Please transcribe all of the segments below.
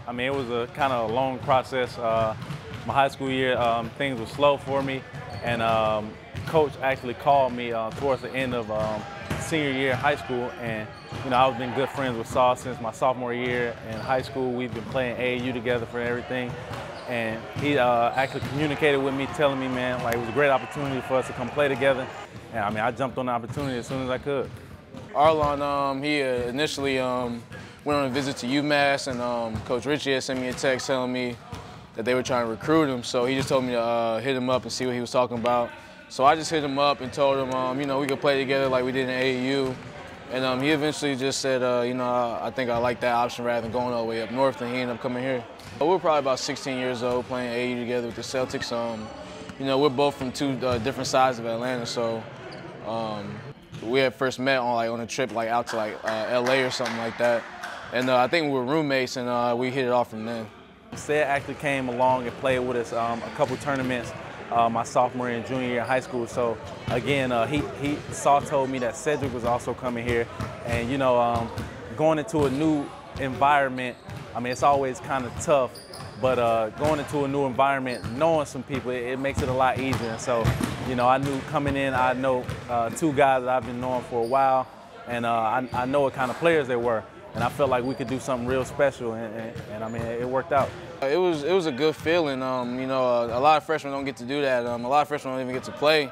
I mean, it was a kind of a long process. My high school year, things were slow for me, and coach actually called me towards the end of senior year in high school, and I've been good friends with Saah since my sophomore year in high school. We've been playing AAU together for everything, and he actually communicated with me, telling me, man, like it was a great opportunity for us to come play together, and I mean, I jumped on the opportunity as soon as I could. Arlon, he initially went on a visit to UMass, and Coach Richie had sent me a text telling me that they were trying to recruit him, so he just told me to hit him up and see what he was talking about. So I just hit him up and told him, we could play together like we did in AAU. And he eventually just said, I think I like that option rather than going all the way up north, and he ended up coming here. We were probably about 16 years old playing AAU together with the Celtics. We're both from two different sides of Atlanta, so we had first met on a trip out to LA or something like that. And I think we were roommates, and we hit it off from then. Saah actually came along and played with us a couple tournaments my sophomore and junior year in high school. So again, Saah told me that Cedric was also coming here, and going into a new environment, I mean, it's always kind of tough, but going into a new environment, knowing some people, it makes it a lot easier. So I knew coming in, I know two guys that I've been knowing for a while, and I know what kind of players they were. And I felt like we could do something real special, and I mean, it worked out. It was a good feeling. A lot of freshmen don't get to do that. A lot of freshmen don't even get to play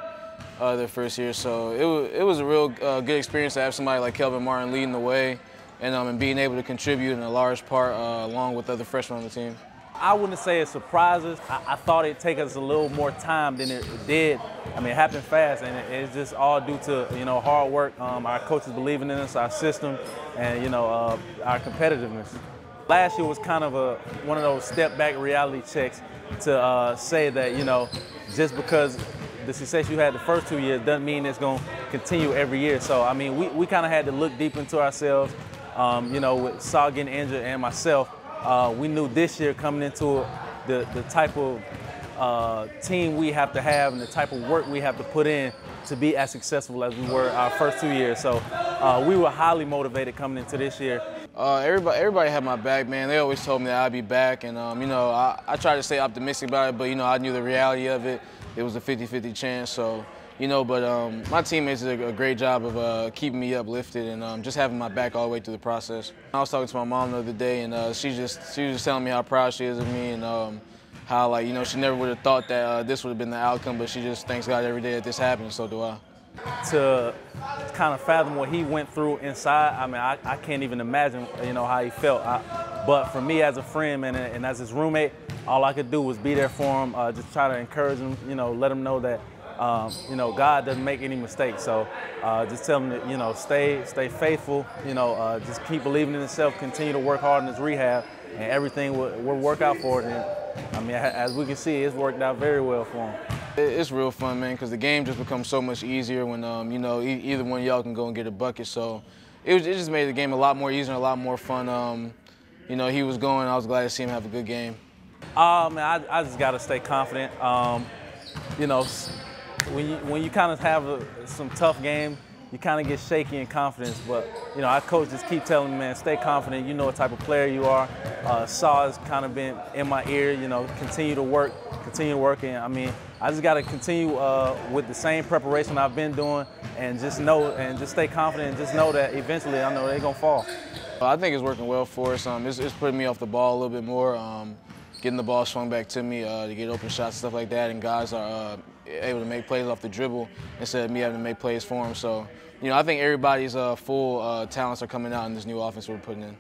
their first year. So it was a real good experience to have somebody like Kelvin Martin leading the way, and being able to contribute in a large part along with other freshmen on the team. I wouldn't say it surprises. I thought it'd take us a little more time than it did. I mean, it happened fast, and it's just all due to hard work, our coaches believing in us, our system, and our competitiveness. Last year was kind of one of those step-back reality checks to say that just because the success you had the first 2 years doesn't mean it's going to continue every year. So I mean, we kind of had to look deep into ourselves. With Saah getting injured and myself. We knew this year coming into the type of team we have to have and the type of work we have to put in to be as successful as we were our first 2 years. So we were highly motivated coming into this year. Everybody had my back, man. They always told me that I'd be back, and I tried to stay optimistic about it, but I knew the reality of it. It was a 50-50 chance, so. But my teammates did a great job of keeping me uplifted and just having my back all the way through the process. I was talking to my mom the other day, and she was just telling me how proud she is of me, and how she never would have thought that this would have been the outcome, but she just thanks God every day that this happened. So do I. To kind of fathom what he went through inside, I mean, I can't even imagine how he felt. But for me as a friend, man, and as his roommate, all I could do was be there for him, just try to encourage him, let him know that. God doesn't make any mistakes, so just tell him to, stay faithful, just keep believing in himself, continue to work hard in his rehab, and everything will work out for it. And I mean, as we can see, it's worked out very well for him. It's real fun, man, because the game just becomes so much easier when, either one of y'all can go and get a bucket. So it just made the game a lot more easier and a lot more fun. He was going, I was glad to see him have a good game. Man, I just got to stay confident. When you kind of have some tough games, you kind of get shaky in confidence. But our coach just keep telling me, man, stay confident. You know what type of player you are. Saah has kind of been in my ear. Continue to work, and I mean, I just got to continue with the same preparation I've been doing, and just stay confident, and just know that eventually I know they're gonna fall. I think it's working well for us. It's putting me off the ball a little bit more. Getting the ball swung back to me to get open shots, stuff like that, and guys are able to make plays off the dribble instead of me having to make plays for them. So, I think everybody's full talents are coming out in this new offense we're putting in.